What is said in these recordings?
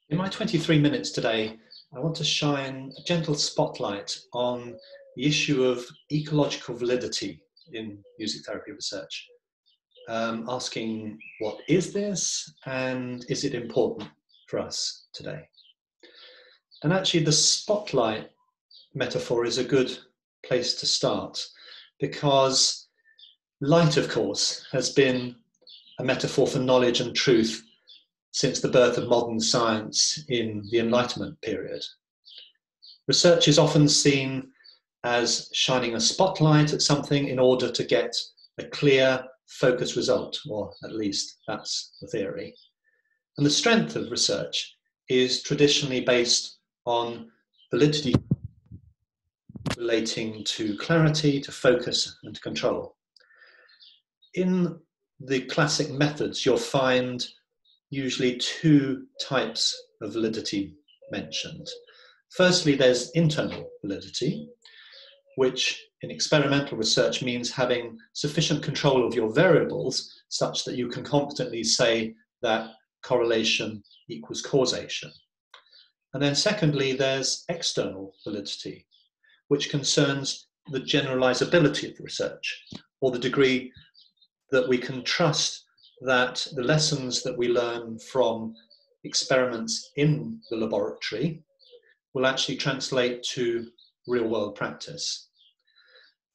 In my 23 minutes today, I want to shine a gentle spotlight on the issue of ecological validity in music therapy research, asking what is this and is it important for us today? And actually the spotlight metaphor is a good place to start because light, of course, has been a metaphor for knowledge and truth since the birth of modern science in the Enlightenment period. Research is often seen as shining a spotlight at something in order to get a clear, focused result, or at least that's the theory. And the strength of research is traditionally based on validity relating to clarity, to focus, and to control. In the classic methods, you'll find usually two types of validity mentioned. Firstly, there's internal validity, which in experimental research means having sufficient control of your variables such that you can confidently say that correlation equals causation. And then secondly, there's external validity, which concerns the generalizability of the research, or the degree that we can trust that the lessons that we learn from experiments in the laboratory will actually translate to real-world practice.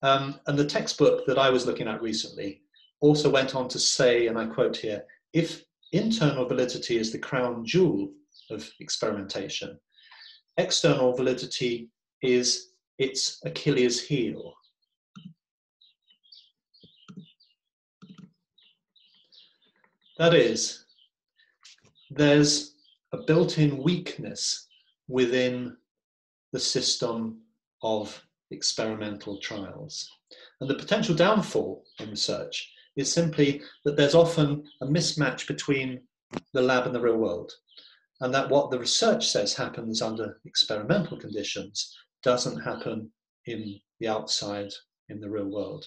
And the textbook that I was looking at recently also went on to say, and I quote here, if internal validity is the crown jewel of experimentation, external validity is its Achilles heel. That is, there's a built-in weakness within the system of experimental trials. And the potential downfall in research is simply that there's often a mismatch between the lab and the real world, and that what the research says happens under experimental conditions doesn't happen in the outside, in the real world.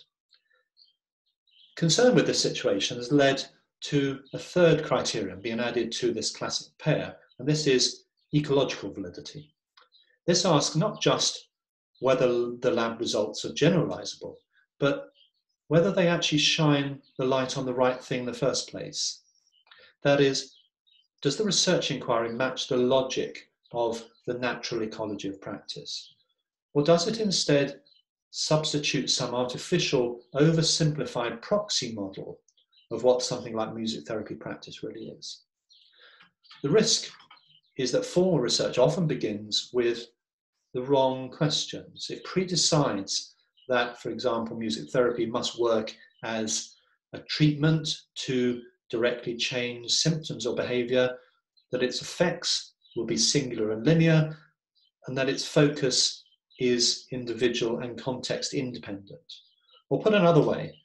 Concern with this situation has led to a third criterion being added to this classic pair, and this is ecological validity. This asks not just whether the lab results are generalizable, but whether they actually shine the light on the right thing in the first place. That is, does the research inquiry match the logic of the natural ecology of practice? Or does it instead substitute some artificial, oversimplified proxy model of what something like music therapy practice really is? The risk is that formal research often begins with the wrong questions. It predecides that, for example, music therapy must work as a treatment to directly change symptoms or behavior, that its effects will be singular and linear, and that its focus is individual and context independent. Or put another way,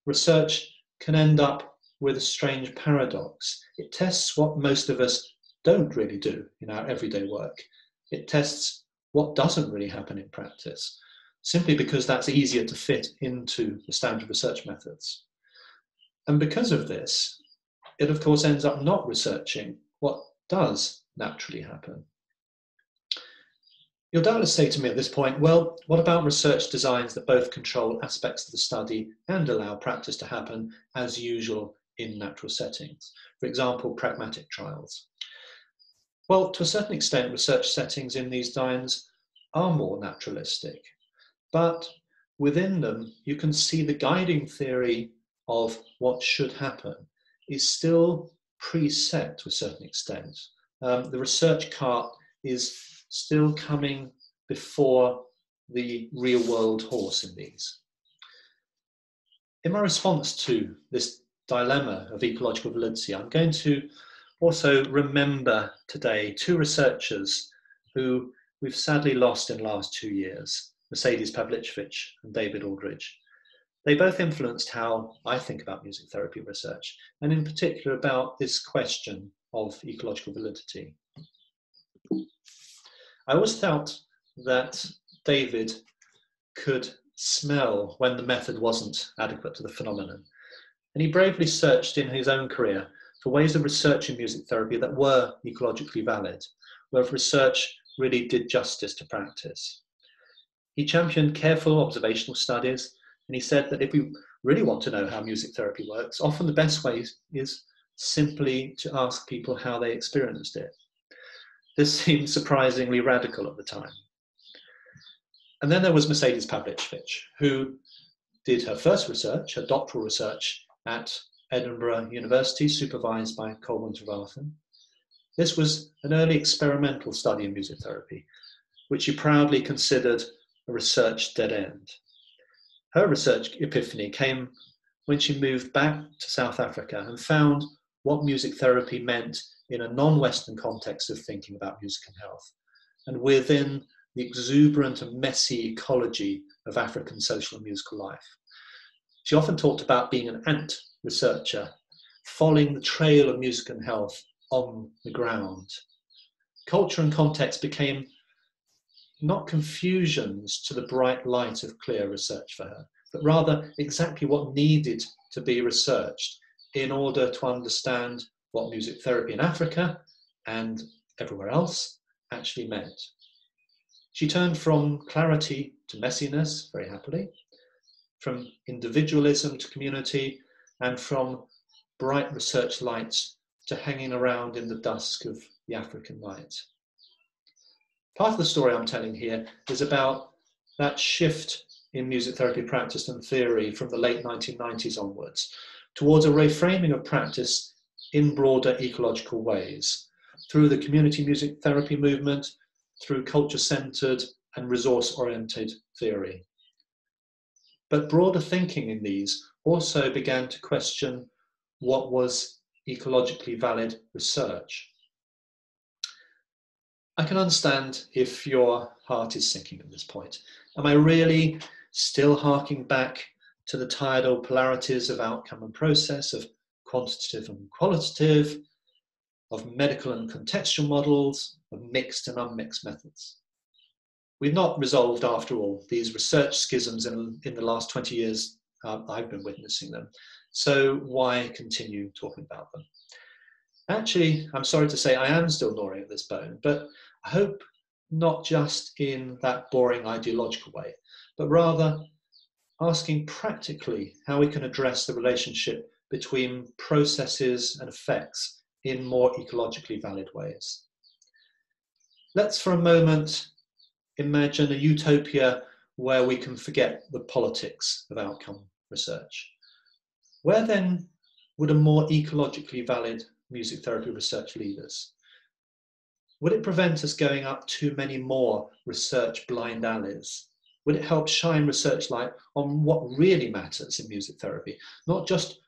research can end up with a strange paradox. It tests what most of us don't really do in our everyday work. It tests what doesn't really happen in practice, simply because that's easier to fit into the standard research methods. And because of this, it of course ends up not researching what does naturally happen. You'll doubtless say to me at this point, well, what about research designs that both control aspects of the study and allow practice to happen as usual in natural settings? For example, pragmatic trials. Well, to a certain extent, research settings in these designs are more naturalistic, but within them, you can see the guiding theory of what should happen is still preset to a certain extent. The research cart is still coming before the real world horse in these. In my response to this dilemma of ecological validity, I'm going to also remember today two researchers who we've sadly lost in the last 2 years, Mercedes Pavlicevic and David Aldridge. They both influenced how I think about music therapy research, and in particular about this question of ecological validity. I always felt that David could smell when the method wasn't adequate to the phenomenon. And he bravely searched in his own career for ways of researching music therapy that were ecologically valid, where research really did justice to practice. He championed careful observational studies, and he said that if we really want to know how music therapy works, often the best way is simply to ask people how they experienced it. This seemed surprisingly radical at the time. And then there was Mercedes Pavlich, who did her first research, her doctoral research, at Edinburgh University, supervised by Colman Trevathan. This was an early experimental study in music therapy, which she proudly considered a research dead end. Her research epiphany came when she moved back to South Africa and found what music therapy meant in a non-Western context of thinking about music and health, and within the exuberant and messy ecology of African social and musical life. She often talked about being an ant researcher, following the trail of music and health on the ground. Culture and context became not confusions to the bright light of clear research for her, but rather exactly what needed to be researched in order to understand what music therapy in Africa and everywhere else actually meant. She turned from clarity to messiness, very happily, from individualism to community, and from bright research lights to hanging around in the dusk of the African night. Part of the story I'm telling here is about that shift in music therapy practice and theory from the late 1990s onwards towards a reframing of practice in broader ecological ways, through the community music therapy movement, through culture-centered and resource-oriented theory. But broader thinking in these also began to question what was ecologically valid research. I can understand if your heart is sinking at this point. Am I really still harking back to the tired old polarities of outcome and process, of quantitative and qualitative, of medical and contextual models, of mixed and unmixed methods? We've not resolved, after all, these research schisms in the last 20 years. I've been witnessing them. So why continue talking about them? Actually, I'm sorry to say I am still gnawing at this bone, but I hope not just in that boring ideological way, but rather asking practically how we can address the relationship between processes and effects in more ecologically valid ways. Let's for a moment imagine a utopia where we can forget the politics of outcome research. Where then would a more ecologically valid music therapy research lead us? Would it prevent us going up too many more research blind alleys? Would it help shine research light on what really matters in music therapy, not just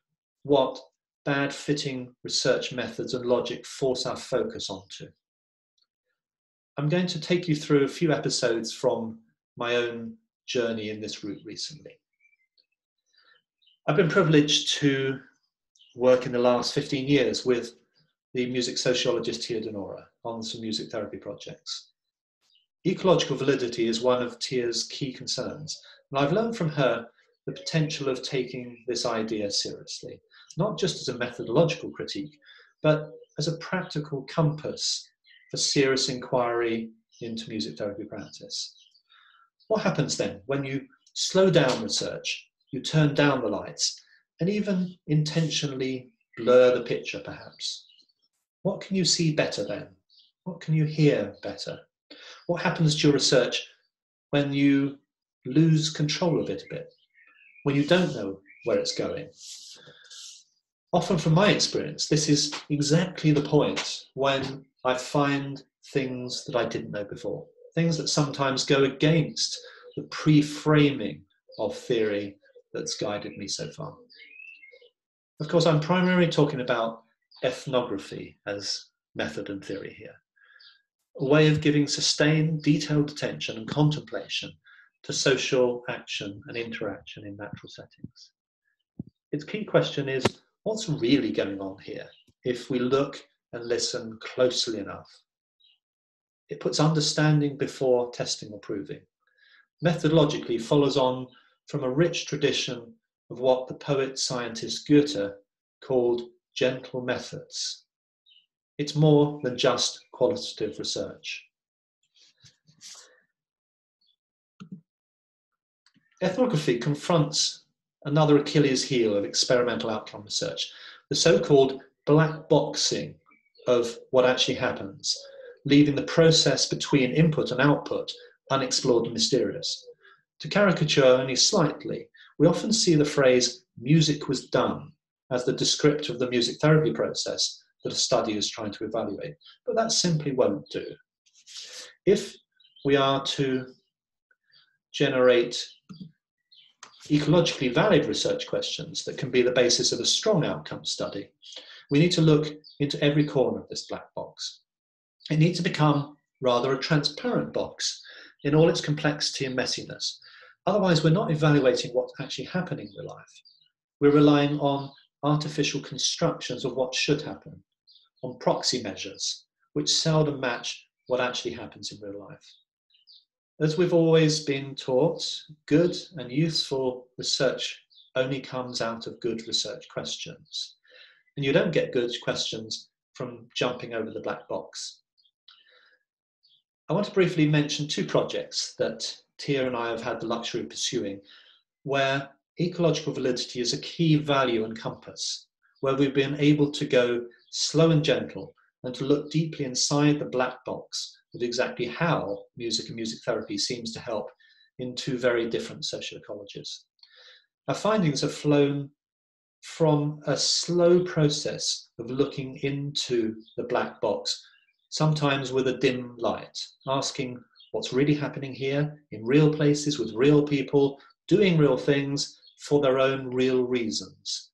what bad fitting research methods and logic force our focus onto? I'm going to take you through a few episodes from my own journey in this route recently. I've been privileged to work in the last 15 years with the music sociologist Tia Denora on some music therapy projects. Ecological validity is one of Tia's key concerns, and I've learned from her the potential of taking this idea seriously, not just as a methodological critique, but as a practical compass for serious inquiry into music therapy practice. What happens then when you slow down research, you turn down the lights, and even intentionally blur the picture perhaps? What can you see better then? What can you hear better? What happens to your research when you lose control of it a bit, when you don't know where it's going? Often from my experience, this is exactly the point when I find things that I didn't know before, things that sometimes go against the pre-framing of theory that's guided me so far. Of course, I'm primarily talking about ethnography as method and theory here, a way of giving sustained, detailed attention and contemplation to social action and interaction in natural settings. Its key question is, what's really going on here if we look and listen closely enough? It puts understanding before testing or proving. Methodologically follows on from a rich tradition of what the poet-scientist Goethe called gentle methods. It's more than just qualitative research. Ethnography confronts another Achilles heel of experimental outcome research, the so-called black boxing of what actually happens, leaving the process between input and output unexplored and mysterious. To caricature only slightly, we often see the phrase "music was done" as the descriptor of the music therapy process that a study is trying to evaluate, but that simply won't do. If we are to generate ecologically valid research questions that can be the basis of a strong outcome study, we need to look into every corner of this black box. It needs to become rather a transparent box in all its complexity and messiness. Otherwise, we're not evaluating what's actually happening in real life. We're relying on artificial constructions of what should happen, on proxy measures, which seldom match what actually happens in real life. As we've always been taught, good and useful research only comes out of good research questions. And you don't get good questions from jumping over the black box. I want to briefly mention two projects that Tia and I have had the luxury of pursuing, where ecological validity is a key value and compass, where we've been able to go slow and gentle and to look deeply inside the black box of exactly how music and music therapy seems to help in two very different social ecologies. Our findings have flown from a slow process of looking into the black box, sometimes with a dim light, asking what's really happening here in real places with real people, doing real things for their own real reasons.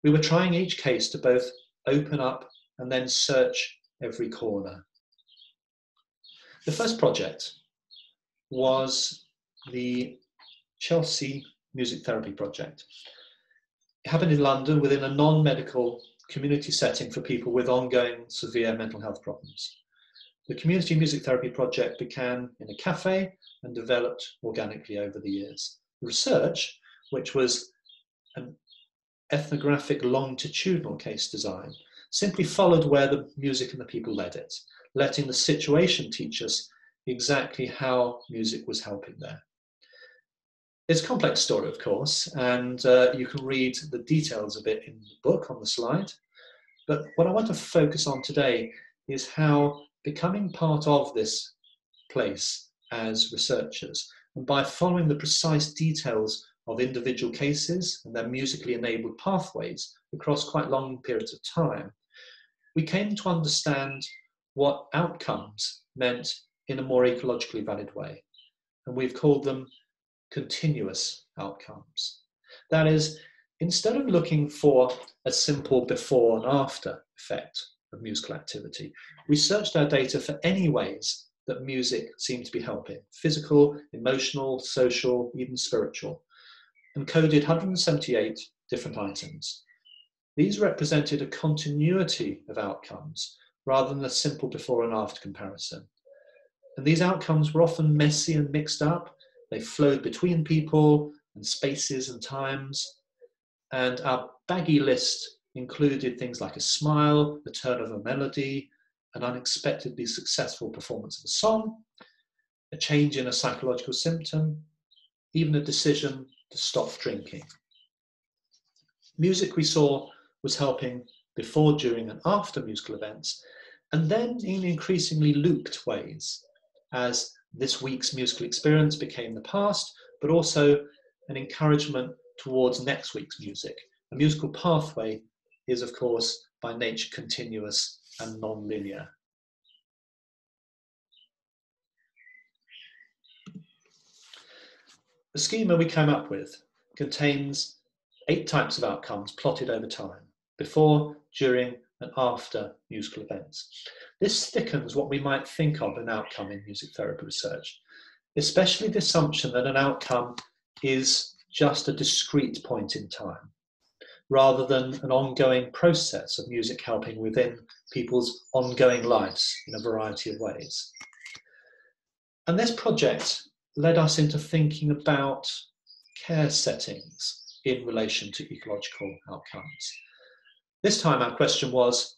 We were trying each case to both open up and then search every corner. The first project was the Chelsea Music Therapy Project. It happened in London within a non-medical community setting for people with ongoing severe mental health problems. The Community Music Therapy Project began in a cafe and developed organically over the years. The research, which was an ethnographic longitudinal case design, simply followed where the music and the people led it, letting the situation teach us exactly how music was helping there. It's a complex story, of course, and you can read the details of it in the book on the slide. But what I want to focus on today is how becoming part of this place as researchers, and by following the precise details of individual cases and their musically enabled pathways across quite long periods of time, we came to understand what outcomes meant in a more ecologically valid way. And we've called them continuous outcomes. That is, instead of looking for a simple before and after effect of musical activity, we searched our data for any ways that music seemed to be helping: physical, emotional, social, even spiritual, and coded 178 different items. These represented a continuity of outcomes rather than a simple before and after comparison. And these outcomes were often messy and mixed up. They flowed between people and spaces and times. And our baggy list included things like a smile, the turn of a melody, an unexpectedly successful performance of a song, a change in a psychological symptom, even a decision to stop drinking. Music, we saw, was helping before, during, and after musical events, and then in increasingly looped ways, as this week's musical experience became the past, but also an encouragement towards next week's music. A musical pathway is, of course, by nature continuous and non-linear. The schema we came up with contains 8 types of outcomes plotted over time, before, during, and after musical events. This thickens what we might think of an outcome in music therapy research, especially the assumption that an outcome is just a discrete point in time, rather than an ongoing process of music helping within people's ongoing lives in a variety of ways. And this project led us into thinking about care settings in relation to ecological outcomes. This time our question was,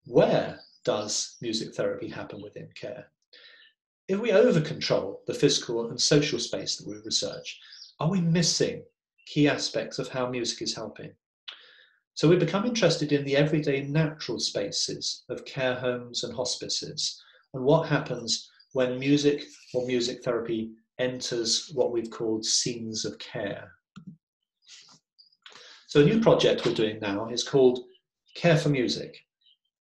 where does music therapy happen within care? If we over-control the physical and social space that we research, are we missing key aspects of how music is helping? So we become interested in the everyday natural spaces of care homes and hospices, and what happens when music or music therapy enters what we've called scenes of care. So a new project we're doing now is called Care for Music,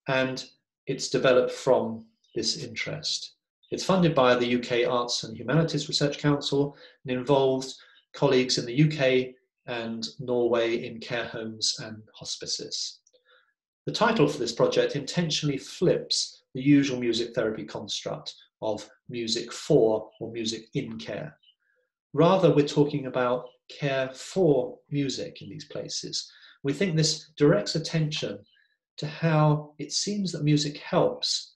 and it's developed from this interest. It's funded by the UK Arts and Humanities Research Council and involves colleagues in the UK and Norway in care homes and hospices. The title for this project intentionally flips the usual music therapy construct of music for or music in care. Rather, we're talking about care for music in these places. We think this directs attention to how it seems that music helps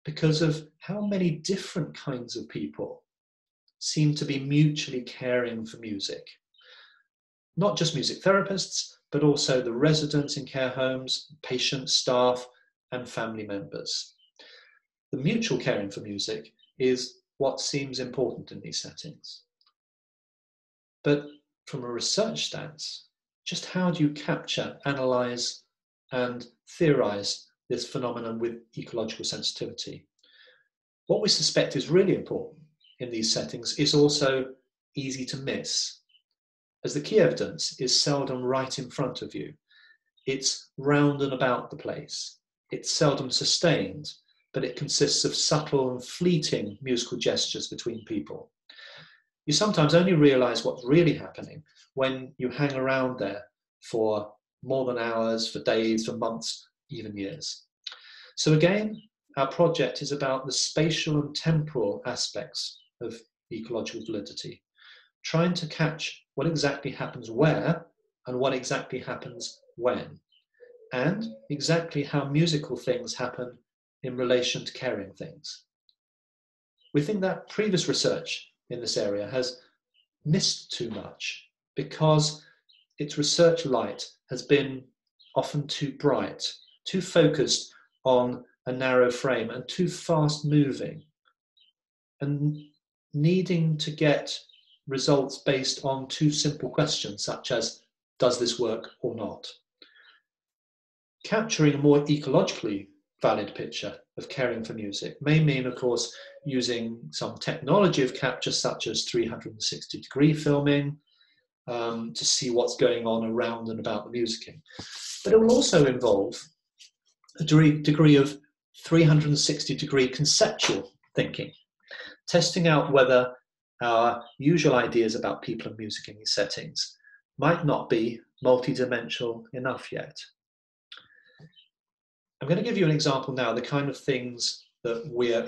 because of how many different kinds of people seem to be mutually caring for music. Not just music therapists, but also the residents in care homes, patients, staff, and family members. The mutual caring for music is what seems important in these settings. But from a research stance, just how do you capture, analyze, and theorize this phenomenon with ecological sensitivity? What we suspect is really important in these settings is also easy to miss, as the key evidence is seldom right in front of you. It's round and about the place. It's seldom sustained, but it consists of subtle and fleeting musical gestures between people. You sometimes only realize what's really happening when you hang around there for more than hours, for days, for months, even years. So again, our project is about the spatial and temporal aspects of ecological validity, trying to catch what exactly happens where and what exactly happens when, and exactly how musical things happen in relation to caring things. We think that previous research in this area has missed too much because its research light has been often too bright, too focused on a narrow frame and too fast moving, and needing to get results based on too simple questions such as, does this work or not? Capturing a more ecologically valid picture of caring for music may mean, of course, using some technology of capture such as 360-degree filming to see what's going on around and about the musicking. But it will also involve a degree of 360-degree conceptual thinking, testing out whether our usual ideas about people and music in these settings might not be multidimensional enough yet. I'm going to give you an example now, the kind of things that we're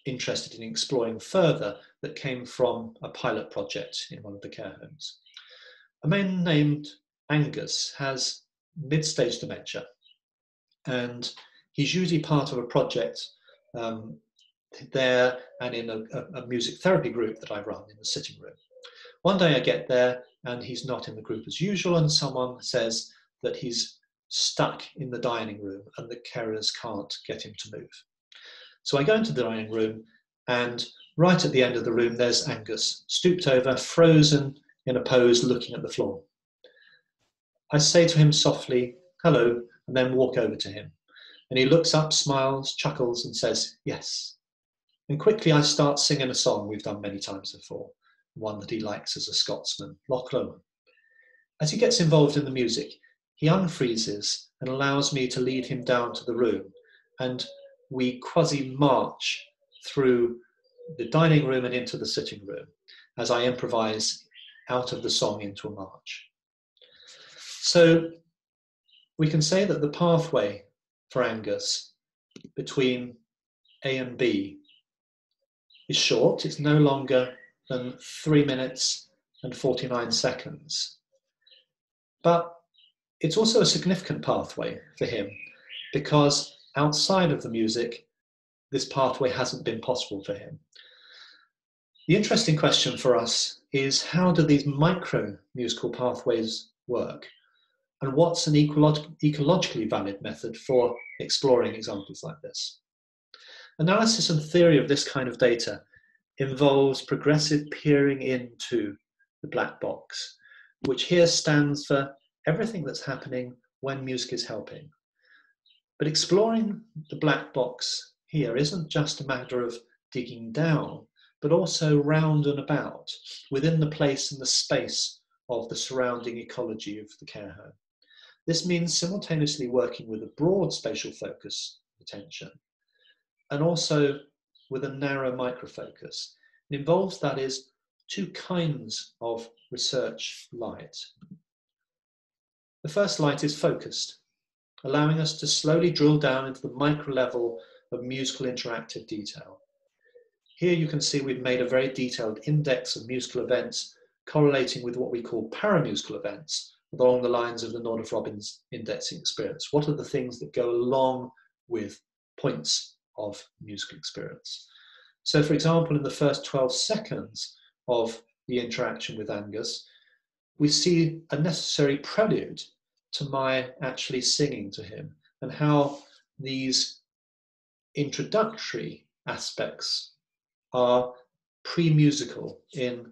interested in exploring further that came from a pilot project in one of the care homes. A man named Angus has mid-stage dementia, and he's usually part of a project there and in a music therapy group that I run in the sitting room. One day I get there and he's not in the group as usual, and someone says that he's stuck in the dining room and the carers can't get him to move. So I go into the dining room, and right at the end of the room there's Angus, stooped over, frozen in a pose, looking at the floor. I say to him softly, hello, and then walk over to him. And he looks up, smiles, chuckles, and says, yes. And quickly I start singing a song we've done many times before, one that he likes as a Scotsman, Loch Lomond. As he gets involved in the music, he unfreezes and allows me to lead him down to the room, and we quasi-march through the dining room and into the sitting room as I improvise out of the song into a march. So we can say that the pathway for Angus between A and B is short. It's no longer than 3 minutes and 49 seconds. But it's also a significant pathway for him because outside of the music, this pathway hasn't been possible for him. The interesting question for us is, how do these micro musical pathways work? And what's an ecologically valid method for exploring examples like this? Analysis and theory of this kind of data involves progressive peering into the black box, which here stands for everything that's happening when music is helping. But exploring the black box here isn't just a matter of digging down, but also round and about within the place and the space of the surrounding ecology of the care home. This means simultaneously working with a broad spatial focus attention and also with a narrow microfocus. It involves, that is, two kinds of research light. The first light is focused, allowing us to slowly drill down into the micro level of musical interactive detail. Here you can see we've made a very detailed index of musical events correlating with what we call paramusical events along the lines of the Nordoff-Robbins indexing experience. What are the things that go along with points of musical experience? So for example, in the first 12 seconds of the interaction with Angus, we see a necessary prelude to my actually singing to him, and how these introductory aspects are pre-musical in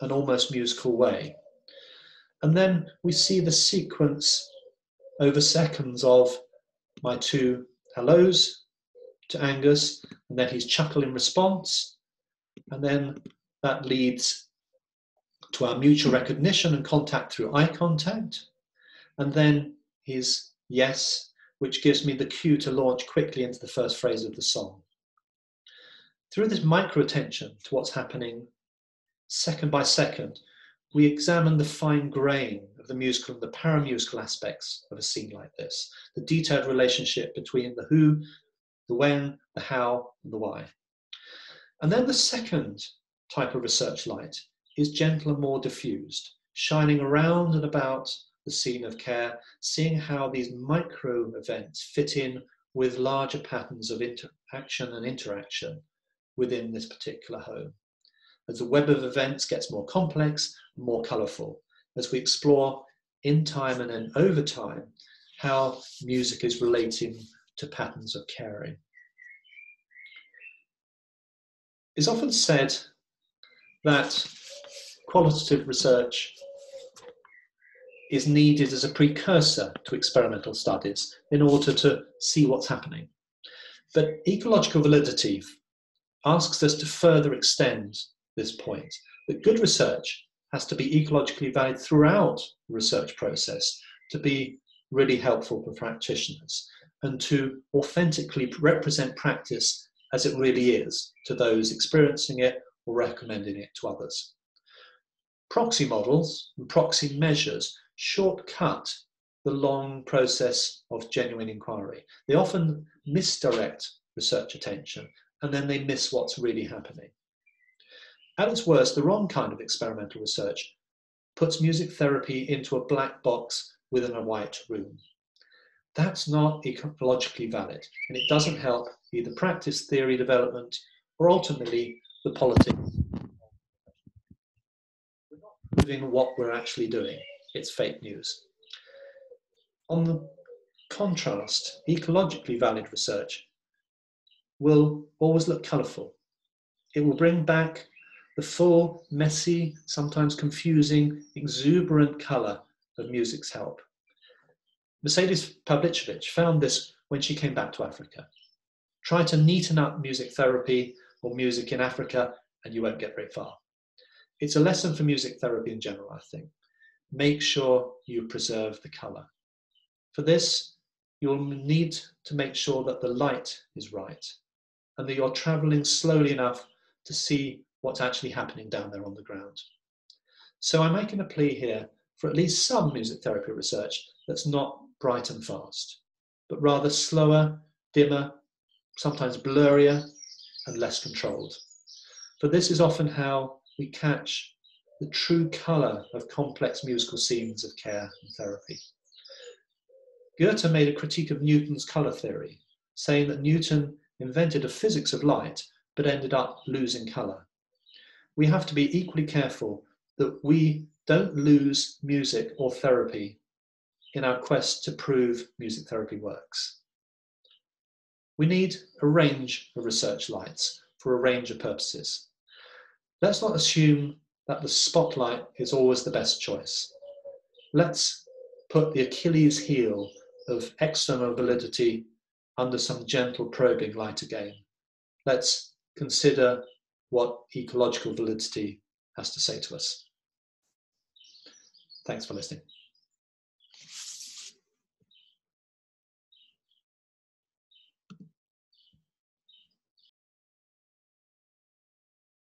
an almost musical way. And then we see the sequence over seconds of my two hellos to Angus, and then his chuckle in response, and then that leads to our mutual recognition and contact through eye contact, and then his yes, which gives me the cue to launch quickly into the first phrase of the song. Through this micro attention to what's happening second by second, we examine the fine grain of the musical and the paramusical aspects of a scene like this, the detailed relationship between the who, the when, the how, and the why. And then the second type of research light is gentle and more diffused, shining around and about the scene of care, seeing how these micro events fit in with larger patterns of action and interaction within this particular home. As the web of events gets more complex and more colourful, as we explore in time and then over time how music is relating to patterns of caring. It's often said that qualitative research is needed as a precursor to experimental studies in order to see what's happening. But ecological validity asks us to further extend this point, that good research has to be ecologically valid throughout the research process to be really helpful for practitioners and to authentically represent practice as it really is to those experiencing it or recommending it to others. Proxy models and proxy measures shortcut the long process of genuine inquiry. They often misdirect research attention and then they miss what's really happening. At its worst, the wrong kind of experimental research puts music therapy into a black box within a white room. That's not ecologically valid, and it doesn't help either practice theory development or ultimately the politics. We're not proving what we're actually doing. It's fake news. On the contrast, ecologically valid research will always look colourful. It will bring back the full, messy, sometimes confusing, exuberant colour of music's help. Mercedes Pavlicevic found this when she came back to Africa. Try to neaten up music therapy or music in Africa and you won't get very far. It's a lesson for music therapy in general, I think. Make sure you preserve the colour. For this, you'll need to make sure that the light is right and that you're travelling slowly enough to see what's actually happening down there on the ground. So I'm making a plea here for at least some music therapy research that's not bright and fast, but rather slower, dimmer, sometimes blurrier, and less controlled. For this is often how we catch the true colour of complex musical scenes of care and therapy. Goethe made a critique of Newton's colour theory, saying that Newton invented a physics of light, but ended up losing colour. We have to be equally careful that we don't lose music or therapy in our quest to prove music therapy works. We need a range of research lights for a range of purposes. Let's not assume that the spotlight is always the best choice. Let's put the Achilles heel of external validity under some gentle probing light again. Let's consider what ecological validity has to say to us. Thanks for listening.